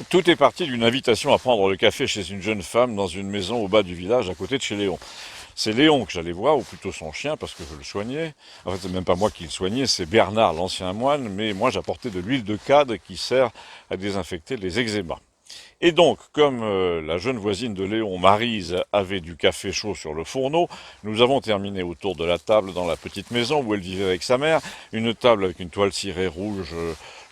Tout est parti d'une invitation à prendre le café chez une jeune femme dans une maison au bas du village à côté de chez Léon. C'est Léon que j'allais voir, ou plutôt son chien, parce que je le soignais. En fait, c'est même pas moi qui le soignais, c'est Bernard, l'ancien moine, mais moi j'apportais de l'huile de cadre qui sert à désinfecter les eczémas. Et donc, comme la jeune voisine de Léon, Maryse, avait du café chaud sur le fourneau, nous avons terminé autour de la table dans la petite maison où elle vivait avec sa mère, une table avec une toile cirée rouge,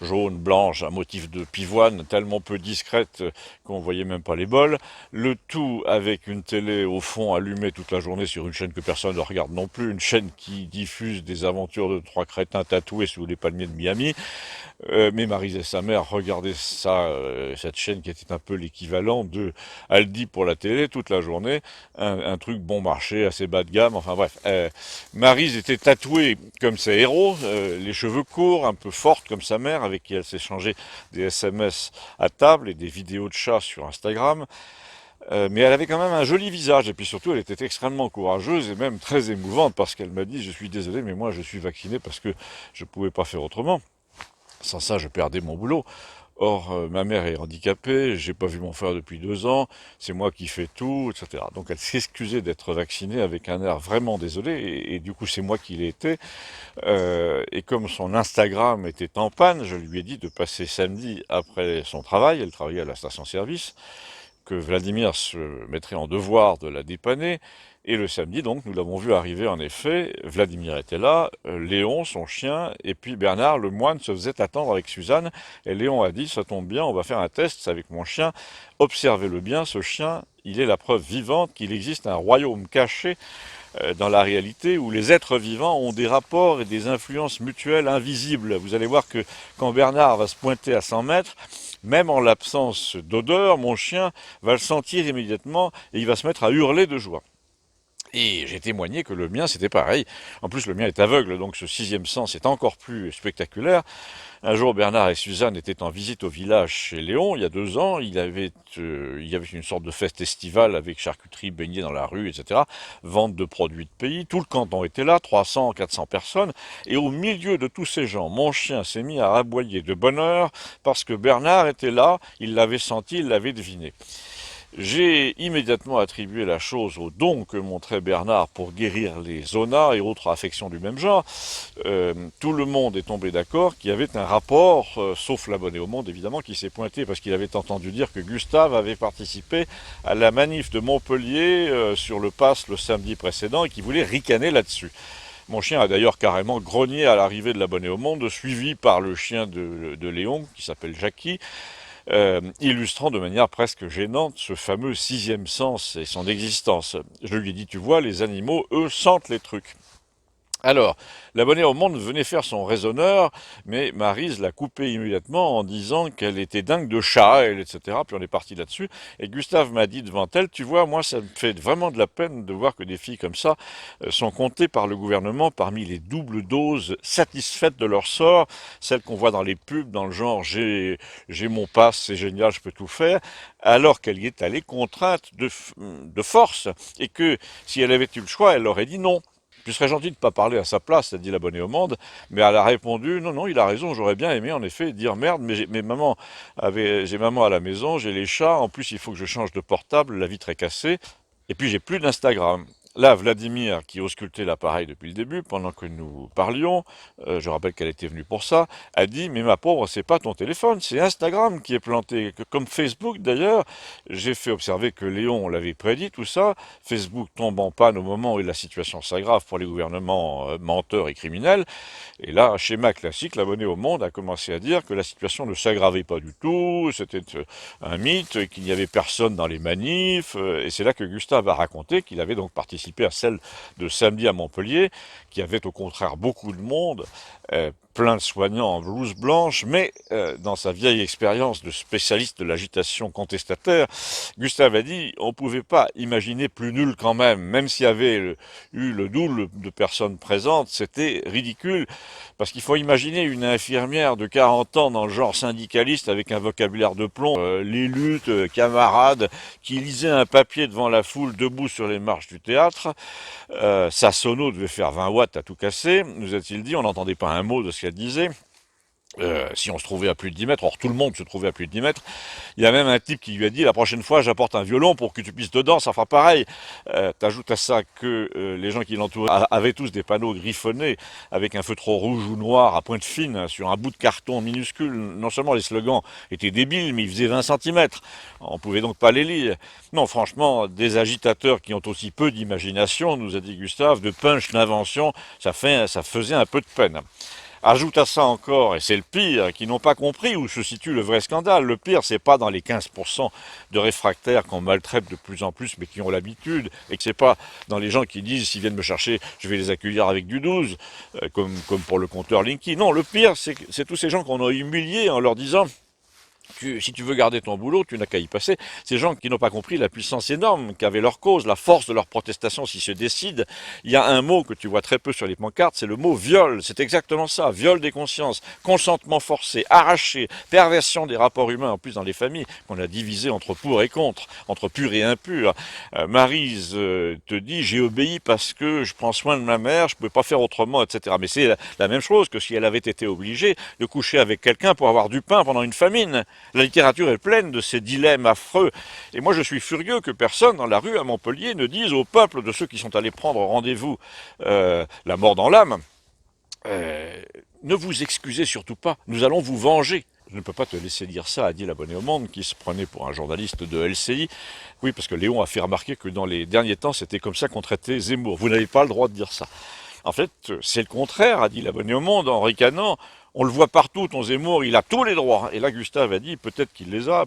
jaune, blanche, un motif de pivoine tellement peu discrète qu'on voyait même pas les bols, le tout avec une télé au fond allumée toute la journée sur une chaîne que personne ne regarde non plus, une chaîne qui diffuse des aventures de trois crétins tatoués sous les palmiers de Miami, mais Maryse et sa mère regardaient ça, cette chaîne qui était un peu l'équivalent de Aldi pour la télé toute la journée, un truc bon marché, assez bas de gamme, enfin bref. Maryse était tatouée comme ses héros, les cheveux courts, un peu forte comme sa mère, avec qui elle s'échangeait des SMS à table et des vidéos de chats sur Instagram. Mais elle avait quand même un joli visage, et puis surtout elle était extrêmement courageuse et même très émouvante parce qu'elle m'a dit: je suis désolé, mais moi je suis vaccinée parce que je ne pouvais pas faire autrement. Sans ça, je perdais mon boulot. Or, ma mère est handicapée, j'ai pas vu mon frère depuis 2 ans, c'est moi qui fais tout, etc. Donc elle s'excusait d'être vaccinée avec un air vraiment désolé, et du coup c'est moi qui l'ai été. Et comme son Instagram était en panne, je lui ai dit de passer samedi après son travail, elle travaillait à la station-service, que Vladimir se mettrait en devoir de la dépanner. Et le samedi, donc, nous l'avons vu arriver en effet. Vladimir était là, Léon, son chien, et puis Bernard, le moine, se faisait attendre avec Suzanne. Et Léon a dit: ça tombe bien, on va faire un test avec mon chien. Observez-le bien, ce chien, il est la preuve vivante qu'il existe un royaume caché dans la réalité où les êtres vivants ont des rapports et des influences mutuelles invisibles. Vous allez voir que quand Bernard va se pointer à 100 mètres, même en l'absence d'odeur, mon chien va le sentir immédiatement et il va se mettre à hurler de joie. Et j'ai témoigné que le mien, c'était pareil. En plus, le mien est aveugle, donc ce sixième sens est encore plus spectaculaire. Un jour, Bernard et Suzanne étaient en visite au village chez Léon, il y a 2 ans. Il y avait une sorte de fête estivale avec charcuterie, beignets dans la rue, etc. Vente de produits de pays. Tout le canton était là, 300, 400 personnes. Et au milieu de tous ces gens, mon chien s'est mis à aboyer de bonheur parce que Bernard était là, il l'avait senti, il l'avait deviné. J'ai immédiatement attribué la chose au don que montrait Bernard pour guérir les zonas et autres affections du même genre. Tout le monde est tombé d'accord qu'il y avait un rapport, sauf l'abonné au monde évidemment, qui s'est pointé parce qu'il avait entendu dire que Gustave avait participé à la manif de Montpellier sur le pass le samedi précédent et qui voulait ricaner là-dessus. Mon chien a d'ailleurs carrément grogné à l'arrivée de l'abonné au monde, suivi par le chien de Léon, qui s'appelle Jackie, illustrant de manière presque gênante ce fameux sixième sens et son existence. Je lui ai dit: tu vois, les animaux, eux, sentent les trucs. Alors, l'abonné au monde venait faire son raisonneur, mais Maryse l'a coupé immédiatement en disant qu'elle était dingue de chat, etc. Puis on est parti là-dessus. Et Gustave m'a dit devant elle: tu vois, moi, ça me fait vraiment de la peine de voir que des filles comme ça sont comptées par le gouvernement parmi les doubles doses satisfaites de leur sort, celles qu'on voit dans les pubs, dans le genre j'ai mon pass, c'est génial, je peux tout faire, alors qu'elle y est allée contrainte de force, et que si elle avait eu le choix, elle aurait dit non. Tu serais gentil de ne pas parler à sa place, a dit l'abonné au monde, mais elle a répondu: non, non, il a raison, j'aurais bien aimé en effet dire merde, mais j'ai maman à la maison, j'ai les chats, en plus il faut que je change de portable, la vitre est cassée, et puis j'ai plus d'Instagram. Là, Vladimir, qui auscultait l'appareil depuis le début, pendant que nous parlions, je rappelle qu'elle était venue pour ça, a dit: mais ma pauvre, c'est pas ton téléphone, c'est Instagram qui est planté. Comme Facebook d'ailleurs, j'ai fait observer que Léon l'avait prédit, tout ça. Facebook tombe en panne au moment où la situation s'aggrave pour les gouvernements menteurs et criminels. Et là, schéma classique, l'abonné au monde a commencé à dire que la situation ne s'aggravait pas du tout, c'était un mythe, qu'il n'y avait personne dans les manifs, et c'est là que Gustave a raconté qu'il avait donc participé à celle de samedi à Montpellier, qui avait au contraire beaucoup de monde, plein de soignants en blouse blanche, mais dans sa vieille expérience de spécialiste de l'agitation contestataire, Gustave a dit: on ne pouvait pas imaginer plus nul quand même s'il y avait eu le double de personnes présentes, c'était ridicule, parce qu'il faut imaginer une infirmière de 40 ans dans le genre syndicaliste avec un vocabulaire de plomb, les luttes, camarades, qui lisait un papier devant la foule debout sur les marches du théâtre. Sa sono devait faire 20 watts à tout casser, nous a-t-il dit, on n'entendait pas un mot de ce qu'elle disait. Si on se trouvait à plus de 10 mètres, or tout le monde se trouvait à plus de 10 mètres, il y a même un type qui lui a dit la prochaine fois j'apporte un violon pour que tu puisses dedans, ça fera pareil. T'ajoutes à ça que les gens qui l'entouraient avaient tous des panneaux griffonnés avec un feutre rouge ou noir à pointe fine sur un bout de carton minuscule. Non seulement les slogans étaient débiles, mais ils faisaient 20 centimètres. On pouvait donc pas les lire. Non, franchement, des agitateurs qui ont aussi peu d'imagination, nous a dit Gustave, de punch, d'invention, ça faisait un peu de peine. Ajoute à ça encore, et c'est le pire, qui n'ont pas compris où se situe le vrai scandale. Le pire, c'est pas dans les 15% de réfractaires qu'on maltraite de plus en plus, mais qui ont l'habitude, et que c'est pas dans les gens qui disent, s'ils viennent me chercher, je vais les accueillir avec du 12, comme pour le compteur Linky. Non, le pire, c'est tous ces gens qu'on a humiliés en leur disant, si tu veux garder ton boulot, tu n'as qu'à y passer. Ces gens qui n'ont pas compris la puissance énorme qu'avait leur cause, la force de leur protestation s'ils se décident. Il y a un mot que tu vois très peu sur les pancartes, c'est le mot viol. C'est exactement ça, viol des consciences, consentement forcé, arraché, perversion des rapports humains, en plus dans les familles, qu'on a divisé entre pour et contre, entre pur et impur. Maryse te dit, j'ai obéi parce que je prends soin de ma mère, je ne pouvais pas faire autrement, etc. Mais c'est la même chose que si elle avait été obligée de coucher avec quelqu'un pour avoir du pain pendant une famine. La littérature est pleine de ces dilemmes affreux. Et moi, je suis furieux que personne dans la rue à Montpellier ne dise au peuple de ceux qui sont allés prendre rendez-vous la mort dans l'âme, ne vous excusez surtout pas, nous allons vous venger. Je ne peux pas te laisser dire ça, a dit l'abonné au Monde, qui se prenait pour un journaliste de LCI. Oui, parce que Léon a fait remarquer que dans les derniers temps, c'était comme ça qu'on traitait Zemmour. Vous n'avez pas le droit de dire ça. En fait, c'est le contraire, a dit l'abonné au Monde en ricanant. On le voit partout, ton Zemmour, il a tous les droits. Et là, Gustave a dit, peut-être qu'il les a,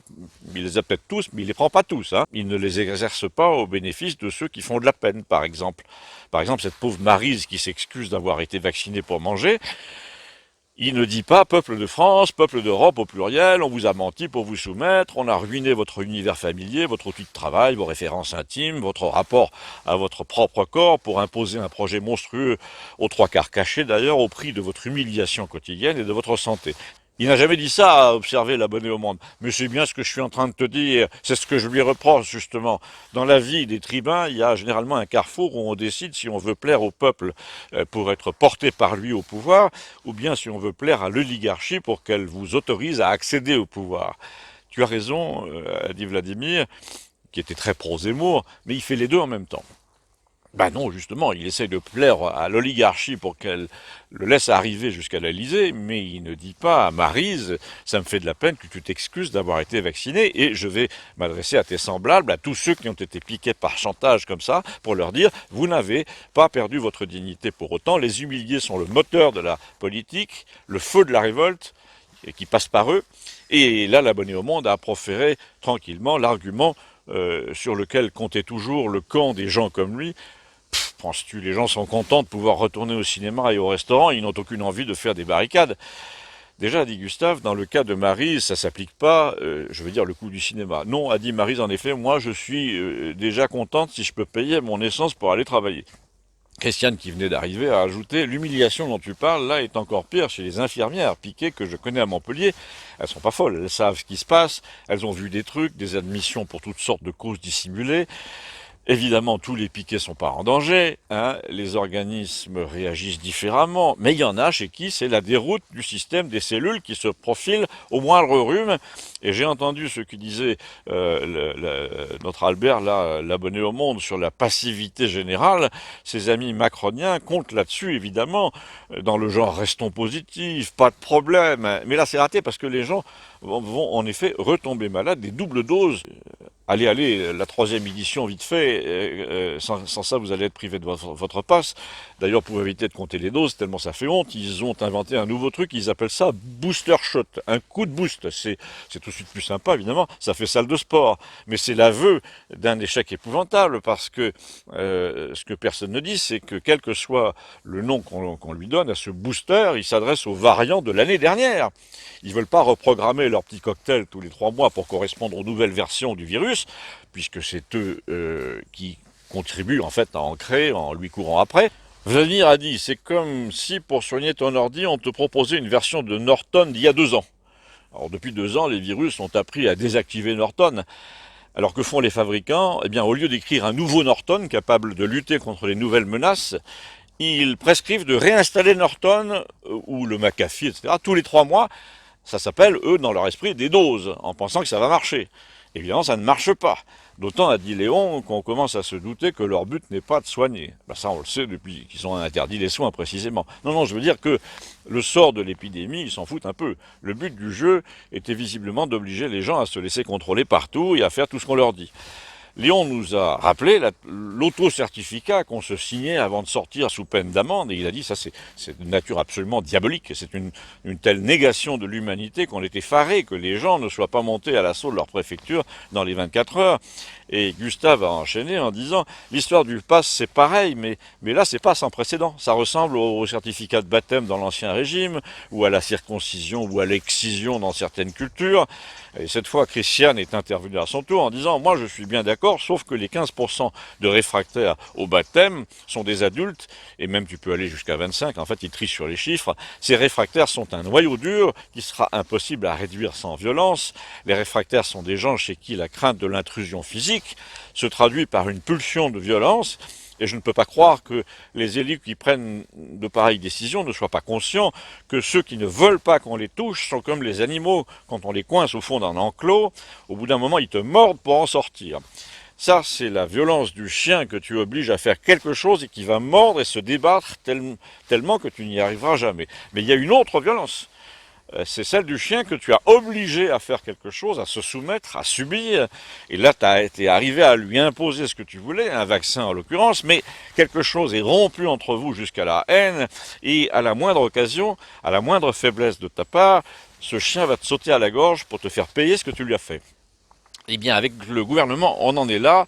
il les a peut-être tous, mais il les prend pas tous. Hein. Il ne les exerce pas au bénéfice de ceux qui font de la peine, par exemple. Par exemple, cette pauvre Maryse qui s'excuse d'avoir été vaccinée pour manger, il ne dit pas peuple de France, peuple d'Europe au pluriel, on vous a menti pour vous soumettre, on a ruiné votre univers familier, votre outil de travail, vos références intimes, votre rapport à votre propre corps pour imposer un projet monstrueux, aux trois quarts caché d'ailleurs, au prix de votre humiliation quotidienne et de votre santé. Il n'a jamais dit ça, à observer l'abonné au Monde. Mais c'est bien ce que je suis en train de te dire. C'est ce que je lui reproche, justement. Dans la vie des tribuns, il y a généralement un carrefour où on décide si on veut plaire au peuple pour être porté par lui au pouvoir, ou bien si on veut plaire à l'oligarchie pour qu'elle vous autorise à accéder au pouvoir. Tu as raison, a dit Vladimir, qui était très pro-Zemmour, mais il fait les deux en même temps. Ben non, justement, il essaie de plaire à l'oligarchie pour qu'elle le laisse arriver jusqu'à l'Elysée, mais il ne dit pas à Maryse, ça me fait de la peine que tu t'excuses d'avoir été vacciné, et je vais m'adresser à tes semblables, à tous ceux qui ont été piqués par chantage comme ça, pour leur dire, vous n'avez pas perdu votre dignité pour autant, les humiliés sont le moteur de la politique, le feu de la révolte, qui passe par eux, et là, l'abonné au Monde a proféré tranquillement l'argument sur lequel comptait toujours le camp des gens comme lui. Penses-tu, les gens sont contents de pouvoir retourner au cinéma et au restaurant, ils n'ont aucune envie de faire des barricades. Déjà, dit Gustave, dans le cas de Maryse, ça s'applique pas, je veux dire, le coût du cinéma. Non, a dit Maryse, en effet, moi je suis déjà contente si je peux payer mon essence pour aller travailler. Christiane, qui venait d'arriver, a ajouté, l'humiliation dont tu parles, là, est encore pire chez les infirmières piquées que je connais à Montpellier. Elles sont pas folles, elles savent ce qui se passe, elles ont vu des trucs, des admissions pour toutes sortes de causes dissimulées. Évidemment, tous les piquets sont pas en danger, hein, les organismes réagissent différemment, mais il y en a chez qui c'est la déroute du système des cellules qui se profile au moindre rhume. Et j'ai entendu ce que disait notre Albert, là, l'abonné au Monde, sur la passivité générale. Ses amis macroniens comptent là-dessus, évidemment, dans le genre restons positifs, pas de problème. Mais là, c'est raté parce que les gens vont en effet retomber malades, des doubles doses. Allez, la troisième édition, vite fait, sans ça, vous allez être privé de votre passe. D'ailleurs, pour éviter de compter les doses, tellement ça fait honte, ils ont inventé un nouveau truc, ils appellent ça booster shot, un coup de boost. C'est tout de suite plus sympa, évidemment, ça fait salle de sport. Mais c'est l'aveu d'un échec épouvantable, parce que ce que personne ne dit, c'est que quel que soit le nom qu'on lui donne à ce booster, il s'adresse aux variants de l'année dernière. Ils ne veulent pas reprogrammer leur petit cocktail tous les 3 mois pour correspondre aux nouvelles versions du virus, puisque c'est eux qui contribuent en fait à en créer en lui courant après. Vladimir a dit, c'est comme si pour soigner ton ordi, on te proposait une version de Norton d'il y a 2 ans. Alors depuis 2 ans, les virus ont appris à désactiver Norton. Alors que font les fabricants? Eh bien, au lieu d'écrire un nouveau Norton capable de lutter contre les nouvelles menaces, ils prescrivent de réinstaller Norton ou le McAfee, etc., tous les 3 mois. Ça s'appelle, eux, dans leur esprit, des doses, en pensant que ça va marcher. Évidemment, ça ne marche pas. D'autant, a dit Léon, qu'on commence à se douter que leur but n'est pas de soigner. Ben ça, on le sait depuis qu'ils ont interdit les soins, précisément. Non, non, je veux dire que le sort de l'épidémie, ils s'en foutent un peu. Le but du jeu était visiblement d'obliger les gens à se laisser contrôler partout et à faire tout ce qu'on leur dit. Léon nous a rappelé l'auto-certificat qu'on se signait avant de sortir sous peine d'amende, et il a dit ça c'est de nature absolument diabolique, c'est une telle négation de l'humanité qu'on était effaré que les gens ne soient pas montés à l'assaut de leur préfecture dans les 24 heures. Et Gustave a enchaîné en disant l'histoire du pass c'est pareil, mais là c'est pas sans précédent. Ça ressemble au certificat de baptême dans l'ancien régime, ou à la circoncision, ou à l'excision dans certaines cultures. Et cette fois, Christiane est intervenue à son tour en disant « Moi, je suis bien d'accord, sauf que les 15% de réfractaires au baptême sont des adultes, et même tu peux aller jusqu'à 25, en fait, ils trient sur les chiffres. Ces réfractaires sont un noyau dur qui sera impossible à réduire sans violence. Les réfractaires sont des gens chez qui la crainte de l'intrusion physique se traduit par une pulsion de violence. Et je ne peux pas croire que les élus qui prennent de pareilles décisions ne soient pas conscients que ceux qui ne veulent pas qu'on les touche sont comme les animaux. Quand on les coince au fond d'un enclos, au bout d'un moment, ils te mordent pour en sortir. Ça, c'est la violence du chien que tu obliges à faire quelque chose et qui va mordre et se débattre tellement que tu n'y arriveras jamais. Mais il y a une autre violence. C'est celle du chien que tu as obligé à faire quelque chose, à se soumettre, à subir. Et là, tu as été arrivé à lui imposer ce que tu voulais, un vaccin en l'occurrence, mais quelque chose est rompu entre vous jusqu'à la haine, et à la moindre occasion, à la moindre faiblesse de ta part, ce chien va te sauter à la gorge pour te faire payer ce que tu lui as fait. Eh bien, avec le gouvernement, on en est là.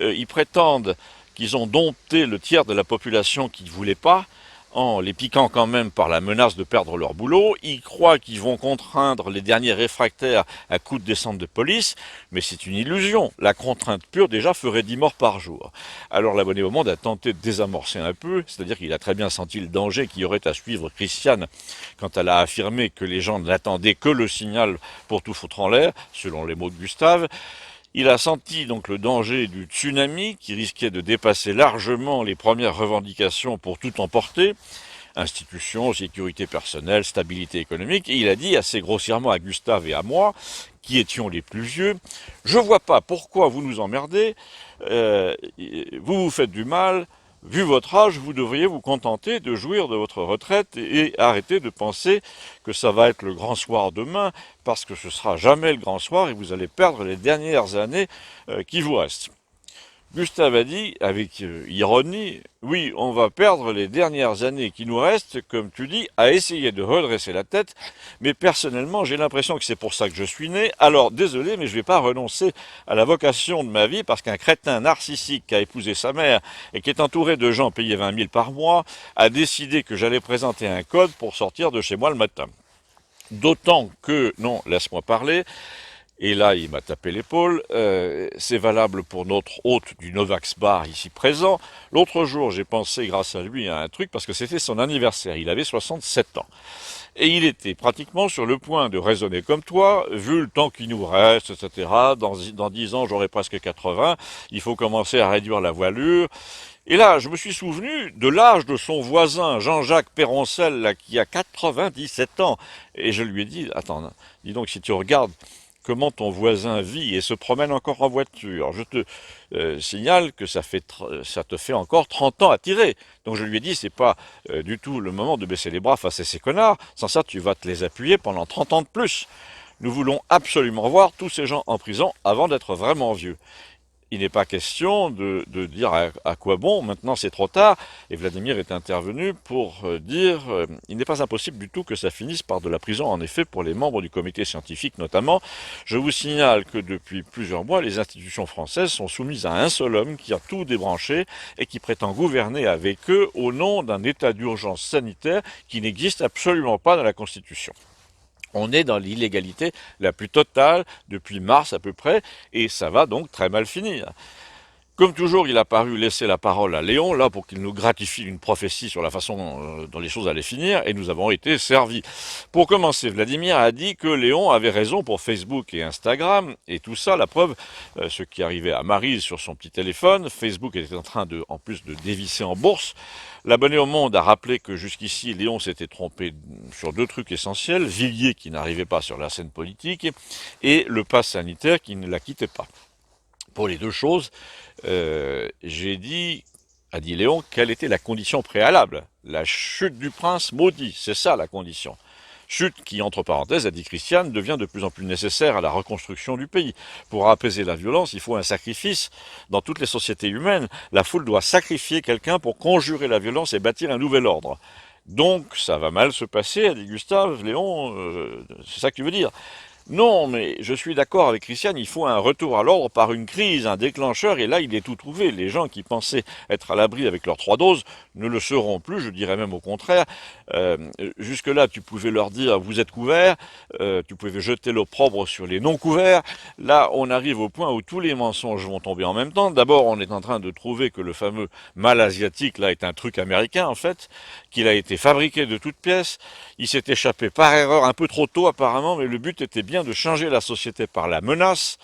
Ils prétendent qu'ils ont dompté le tiers de la population qui ne voulait pas, en les piquant quand même par la menace de perdre leur boulot. Ils croient qu'ils vont contraindre les derniers réfractaires à coups de descente de police, mais c'est une illusion. La contrainte pure, déjà, ferait 10 morts par jour. Alors l'abonné au monde a tenté de désamorcer un peu, c'est-à-dire qu'il a très bien senti le danger qu'il y aurait à suivre Christiane quand elle a affirmé que les gens n'attendaient que le signal pour tout foutre en l'air, selon les mots de Gustave. Il a senti donc le danger du tsunami qui risquait de dépasser largement les premières revendications pour tout emporter, institutions, sécurité personnelle, stabilité économique, et il a dit assez grossièrement à Gustave et à moi, qui étions les plus vieux, « Je vois pas pourquoi vous nous emmerdez, vous vous faites du mal, vu votre âge, vous devriez vous contenter de jouir de votre retraite et arrêter de penser que ça va être le grand soir demain, parce que ce sera jamais le grand soir et vous allez perdre les dernières années qui vous restent. » Gustave a dit, avec ironie, « Oui, on va perdre les dernières années qui nous restent, comme tu dis, à essayer de redresser la tête, mais personnellement, j'ai l'impression que c'est pour ça que je suis né, alors désolé, mais je ne vais pas renoncer à la vocation de ma vie, parce qu'un crétin narcissique qui a épousé sa mère et qui est entouré de gens payés 20 000 par mois, a décidé que j'allais présenter un code pour sortir de chez moi le matin. D'autant que, non, laisse-moi parler, et là, il m'a tapé l'épaule. C'est valable pour notre hôte du Novax Bar ici présent. L'autre jour, j'ai pensé, grâce à lui, à un truc, parce que c'était son anniversaire. Il avait 67 ans. Et il était pratiquement sur le point de raisonner comme toi, vu le temps qui nous reste, etc. Dans 10 ans, j'aurai presque 80. Il faut commencer à réduire la voilure. Et là, je me suis souvenu de l'âge de son voisin, Jean-Jacques Péroncel, là, qui a 97 ans. Et je lui ai dit, attends, dis donc, si tu regardes comment ton voisin vit et se promène encore en voiture. Je te signale que ça te fait encore 30 ans à tirer. Donc je lui ai dit, c'est pas du tout le moment de baisser les bras face à ces connards. Sans ça, tu vas te les appuyer pendant 30 ans de plus. Nous voulons absolument voir tous ces gens en prison avant d'être vraiment vieux. Il n'est pas question de dire à quoi bon, maintenant c'est trop tard, et Vladimir est intervenu pour dire il n'est pas impossible du tout que ça finisse par de la prison, en effet, pour les membres du comité scientifique notamment. Je vous signale que depuis plusieurs mois, les institutions françaises sont soumises à un seul homme qui a tout débranché et qui prétend gouverner avec eux au nom d'un état d'urgence sanitaire qui n'existe absolument pas dans la Constitution. On est dans l'illégalité la plus totale depuis mars à peu près, et ça va donc très mal finir. Comme toujours, il a paru laisser la parole à Léon, là, pour qu'il nous gratifie une prophétie sur la façon dont les choses allaient finir, et nous avons été servis. Pour commencer, Vladimir a dit que Léon avait raison pour Facebook et Instagram, et tout ça, la preuve, ce qui arrivait à Maryse sur son petit téléphone, Facebook était en train en plus de dévisser en bourse. L'abonné au Monde a rappelé que jusqu'ici, Léon s'était trompé sur deux trucs essentiels, Villiers qui n'arrivait pas sur la scène politique, et le pass sanitaire qui ne la quittait pas. Pour les deux choses, j'ai dit, a dit Léon, quelle était la condition préalable? La chute du prince maudit, c'est ça la condition. Chute qui, entre parenthèses, a dit Christiane, devient de plus en plus nécessaire à la reconstruction du pays. Pour apaiser la violence, il faut un sacrifice. Dans toutes les sociétés humaines, la foule doit sacrifier quelqu'un pour conjurer la violence et bâtir un nouvel ordre. Donc, ça va mal se passer, a dit Gustave, Léon, c'est ça que tu veux dire? Non, mais je suis d'accord avec Christiane, il faut un retour à l'ordre par une crise, un déclencheur, et là il est tout trouvé. Les gens qui pensaient être à l'abri avec leurs 3 doses ne le seront plus, je dirais même au contraire. Jusque-là, tu pouvais leur dire vous êtes couverts, tu pouvais jeter l'opprobre sur les non-couverts. Là, on arrive au point où tous les mensonges vont tomber en même temps. D'abord, on est en train de trouver que le fameux mal asiatique, là, est un truc américain, en fait, qu'il a été fabriqué de toutes pièces. Il s'est échappé par erreur un peu trop tôt, apparemment, mais le but était bien de changer la société par la menace.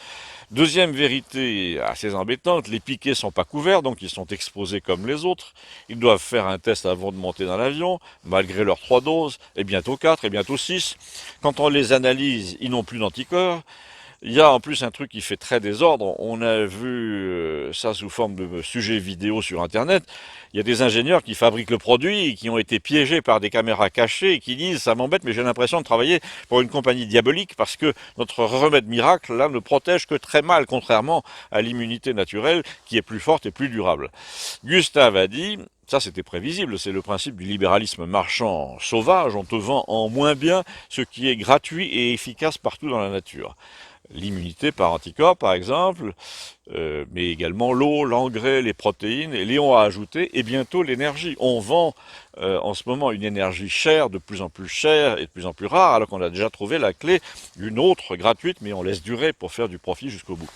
Deuxième vérité assez embêtante, les piquets sont pas couverts, donc ils sont exposés comme les autres. Ils doivent faire un test avant de monter dans l'avion, malgré leurs 3 doses, et bientôt 4, et bientôt 6. Quand on les analyse, ils n'ont plus d'anticorps. Il y a en plus un truc qui fait très désordre. On a vu ça sous forme de sujets vidéo sur Internet. Il y a des ingénieurs qui fabriquent le produit et qui ont été piégés par des caméras cachées et qui disent « ça m'embête mais j'ai l'impression de travailler pour une compagnie diabolique parce que notre remède miracle là ne protège que très mal contrairement à l'immunité naturelle qui est plus forte et plus durable ». Gustave a dit ça, c'était prévisible, c'est le principe du libéralisme marchand sauvage. On te vend en moins bien ce qui est gratuit et efficace partout dans la nature. L'immunité par anticorps, par exemple, mais également l'eau, l'engrais, les protéines. Et Léon a ajouté, et bientôt l'énergie. On vend en ce moment une énergie chère, de plus en plus chère et de plus en plus rare, alors qu'on a déjà trouvé la clé d'une autre gratuite, mais on laisse durer pour faire du profit jusqu'au bout.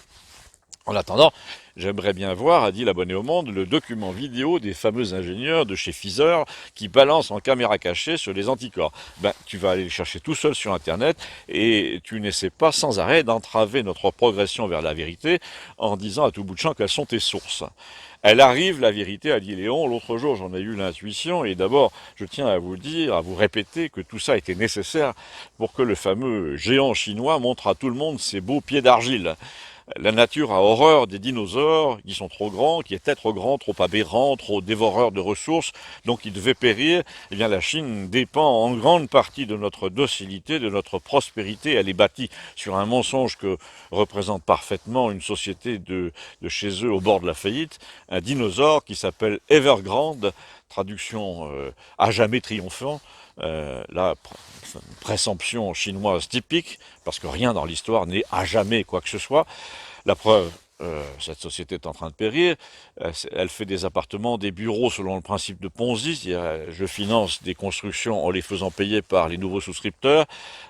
En attendant, j'aimerais bien voir, a dit l'abonné au Monde, le document vidéo des fameux ingénieurs de chez Pfizer qui balancent en caméra cachée sur les anticorps. Ben, tu vas aller les chercher tout seul sur Internet et tu n'essaies pas sans arrêt d'entraver notre progression vers la vérité en disant à tout bout de champ quelles sont tes sources. Elle arrive, la vérité, a dit Léon. L'autre jour, j'en ai eu l'intuition. Et d'abord, je tiens à vous dire, à vous répéter que tout ça était nécessaire pour que le fameux géant chinois montre à tout le monde ses beaux pieds d'argile. La nature a horreur des dinosaures qui sont trop grands, qui étaient trop grands, trop aberrants, trop dévoreurs de ressources, donc ils devaient périr. Eh bien, la Chine dépend en grande partie de notre docilité, de notre prospérité. Elle est bâtie sur un mensonge que représente parfaitement une société de chez eux au bord de la faillite. Un dinosaure qui s'appelle Evergrande, traduction à jamais triomphant. La présomption chinoise typique, parce que rien dans l'histoire n'est à jamais quoi que ce soit. La preuve, cette société est en train de périr. Elle fait des appartements, des bureaux selon le principe de Ponzi. Je finance des constructions en les faisant payer par les nouveaux souscripteurs.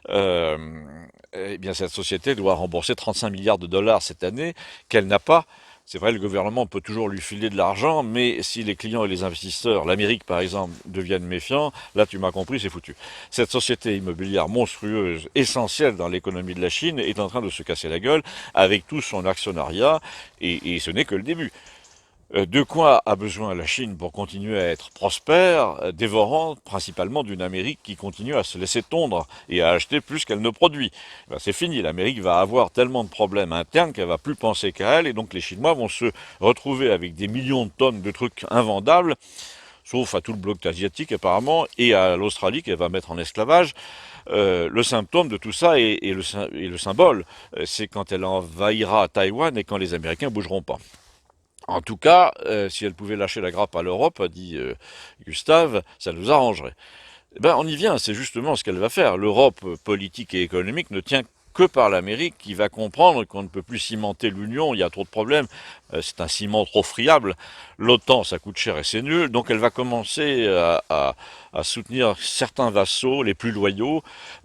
Eh bien, cette société doit rembourser 35 milliards de dollars cette année qu'elle n'a pas. C'est vrai, le gouvernement peut toujours lui filer de l'argent, mais si les clients et les investisseurs, l'Amérique par exemple, deviennent méfiants, là tu m'as compris, c'est foutu. Cette société immobilière monstrueuse, essentielle dans l'économie de la Chine, est en train de se casser la gueule avec tout son actionnariat, et ce n'est que le début. De quoi a besoin la Chine pour continuer à être prospère, dévorante principalement d'une Amérique qui continue à se laisser tondre et à acheter plus qu'elle ne produit? Ben c'est fini, l'Amérique va avoir tellement de problèmes internes qu'elle va plus penser qu'à elle, et donc les Chinois vont se retrouver avec des millions de tonnes de trucs invendables, sauf à tout le bloc asiatique apparemment, et à l'Australie qu'elle va mettre en esclavage. Le symptôme de tout ça et le symbole, c'est quand elle envahira Taïwan et quand les Américains bougeront pas. En tout cas, si elle pouvait lâcher la grappe à l'Europe, a dit Gustave, ça nous arrangerait. Ben, on y vient, c'est justement ce qu'elle va faire. L'Europe politique et économique ne tient que par l'Amérique, qui va comprendre qu'on ne peut plus cimenter l'Union, il y a trop de problèmes, c'est un ciment trop friable, l'OTAN ça coûte cher et c'est nul, donc elle va commencer à soutenir certains vassaux, les plus loyaux,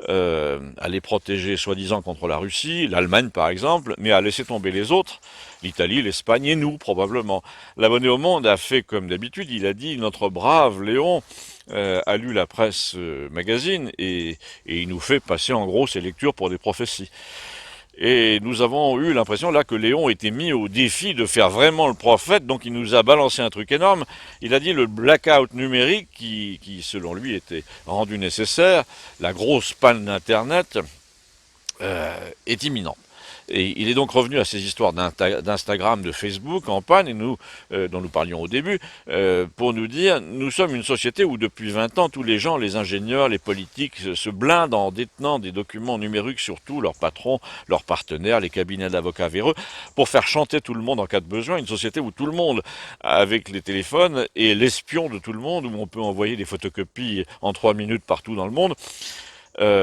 à les protéger soi-disant contre la Russie, l'Allemagne par exemple, mais à laisser tomber les autres, l'Italie, l'Espagne et nous probablement. L'Abonné au Monde a fait comme d'habitude, il a dit notre brave Léon a lu la presse magazine et il nous fait passer en gros ses lectures pour des prophéties. Et nous avons eu l'impression là que Léon était mis au défi de faire vraiment le prophète, donc il nous a balancé un truc énorme. Il a dit le blackout numérique qui selon lui était rendu nécessaire, la grosse panne d'Internet est imminente. Et il est donc revenu à ces histoires d'Instagram, de Facebook en panne, et nous, dont nous parlions au début, pour nous dire, nous sommes une société où depuis 20 ans, tous les gens, les ingénieurs, les politiques, se blindent en détenant des documents numériques sur tout, leurs patrons, leurs partenaires, les cabinets d'avocats véreux, pour faire chanter tout le monde en cas de besoin, une société où tout le monde, avec les téléphones, est l'espion de tout le monde, où on peut envoyer des photocopies en 3 minutes partout dans le monde.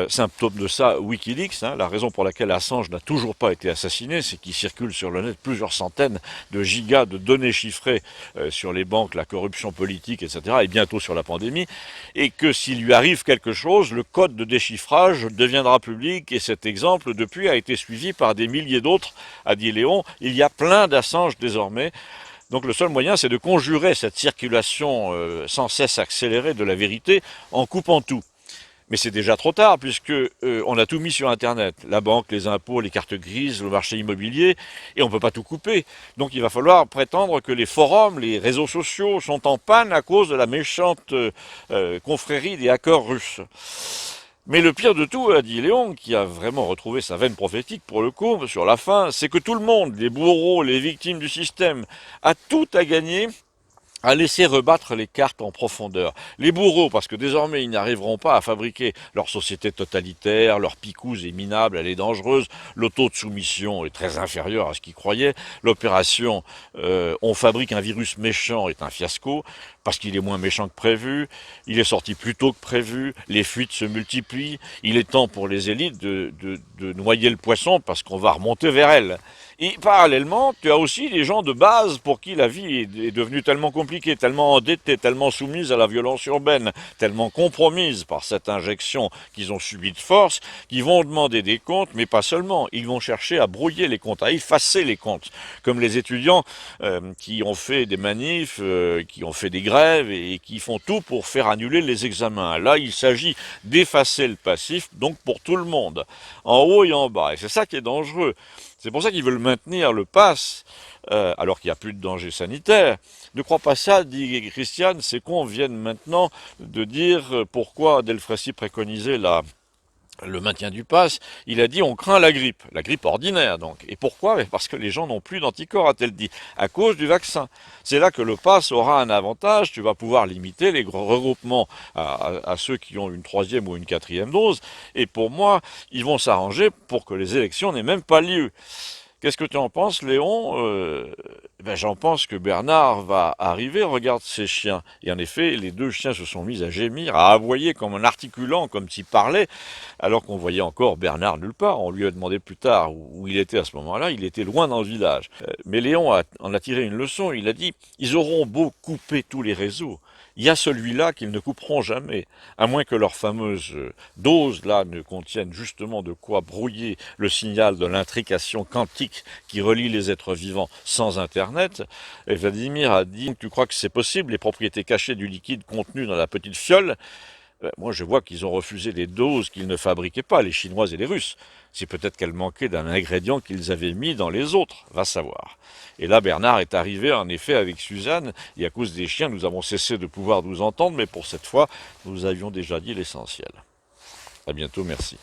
Symptôme de ça, Wikileaks, la raison pour laquelle Assange n'a toujours pas été assassiné, c'est qu'il circule sur le net plusieurs centaines de gigas de données chiffrées sur les banques, la corruption politique, etc., et bientôt sur la pandémie, et que s'il lui arrive quelque chose, le code de déchiffrage deviendra public, et cet exemple, depuis, a été suivi par des milliers d'autres, a dit Léon. Il y a plein d'Assange désormais. Donc le seul moyen, c'est de conjurer cette circulation sans cesse accélérée de la vérité en coupant tout. Mais c'est déjà trop tard, puisque on a tout mis sur Internet. La banque, les impôts, les cartes grises, le marché immobilier, et on ne peut pas tout couper. Donc il va falloir prétendre que les forums, les réseaux sociaux sont en panne à cause de la méchante confrérie des hackers russes. Mais le pire de tout, a dit Léon, qui a vraiment retrouvé sa veine prophétique pour le coup, sur la fin, c'est que tout le monde, les bourreaux, les victimes du système, a tout à gagner à laisser rebattre les cartes en profondeur. Les bourreaux, parce que désormais ils n'arriveront pas à fabriquer leur société totalitaire, leur picouse est minable, elle est dangereuse, le taux de soumission est très inférieur à ce qu'ils croyaient, l'opération on fabrique un virus méchant est un fiasco, parce qu'il est moins méchant que prévu, il est sorti plus tôt que prévu, les fuites se multiplient, il est temps pour les élites de noyer le poisson parce qu'on va remonter vers elle. Et parallèlement, tu as aussi les gens de base pour qui la vie est devenue tellement compliquée, tellement endettée, tellement soumise à la violence urbaine, tellement compromise par cette injection qu'ils ont subie de force, qu'ils vont demander des comptes, mais pas seulement. Ils vont chercher à brouiller les comptes, à effacer les comptes, comme les étudiants qui ont fait des manifs, qui ont fait des grèves et qui font tout pour faire annuler les examens. Là, il s'agit d'effacer le passif, donc pour tout le monde, en haut et en bas. Et c'est ça qui est dangereux. C'est pour ça qu'ils veulent maintenir le pass, alors qu'il n'y a plus de danger sanitaire. Ne crois pas ça, dit Christiane, c'est qu'on vienne maintenant de dire pourquoi Delfrécy préconisait le maintien du pass. Il a dit on craint la grippe ordinaire donc. Et pourquoi? Parce que les gens n'ont plus d'anticorps, a-t-elle dit, à cause du vaccin. C'est là que le pass aura un avantage, tu vas pouvoir limiter les regroupements à ceux qui ont une 3e ou une 4e dose, et pour moi, ils vont s'arranger pour que les élections n'aient même pas lieu. Qu'est-ce que tu en penses, Léon? J'en pense que Bernard va arriver, regarde ses chiens. Et en effet, les 2 chiens se sont mis à gémir, à aboyer comme en articulant, comme s'il parlait, alors qu'on voyait encore Bernard nulle part. On lui a demandé plus tard où il était à ce moment-là, il était loin dans le village. Mais Léon en a tiré une leçon, il a dit, ils auront beau couper tous les réseaux, il y a celui-là qu'ils ne couperont jamais, à moins que leur fameuse dose là ne contienne justement de quoi brouiller le signal de l'intrication quantique qui relie les êtres vivants sans Internet. Et Vladimir a dit, tu crois que c'est possible, les propriétés cachées du liquide contenu dans la petite fiole? Moi, je vois qu'ils ont refusé les doses qu'ils ne fabriquaient pas, les Chinois et les Russes. C'est peut-être qu'elles manquaient d'un ingrédient qu'ils avaient mis dans les autres, va savoir. Et là, Bernard est arrivé, en effet, avec Suzanne, et à cause des chiens, nous avons cessé de pouvoir nous entendre, mais pour cette fois, nous avions déjà dit l'essentiel. À bientôt, merci.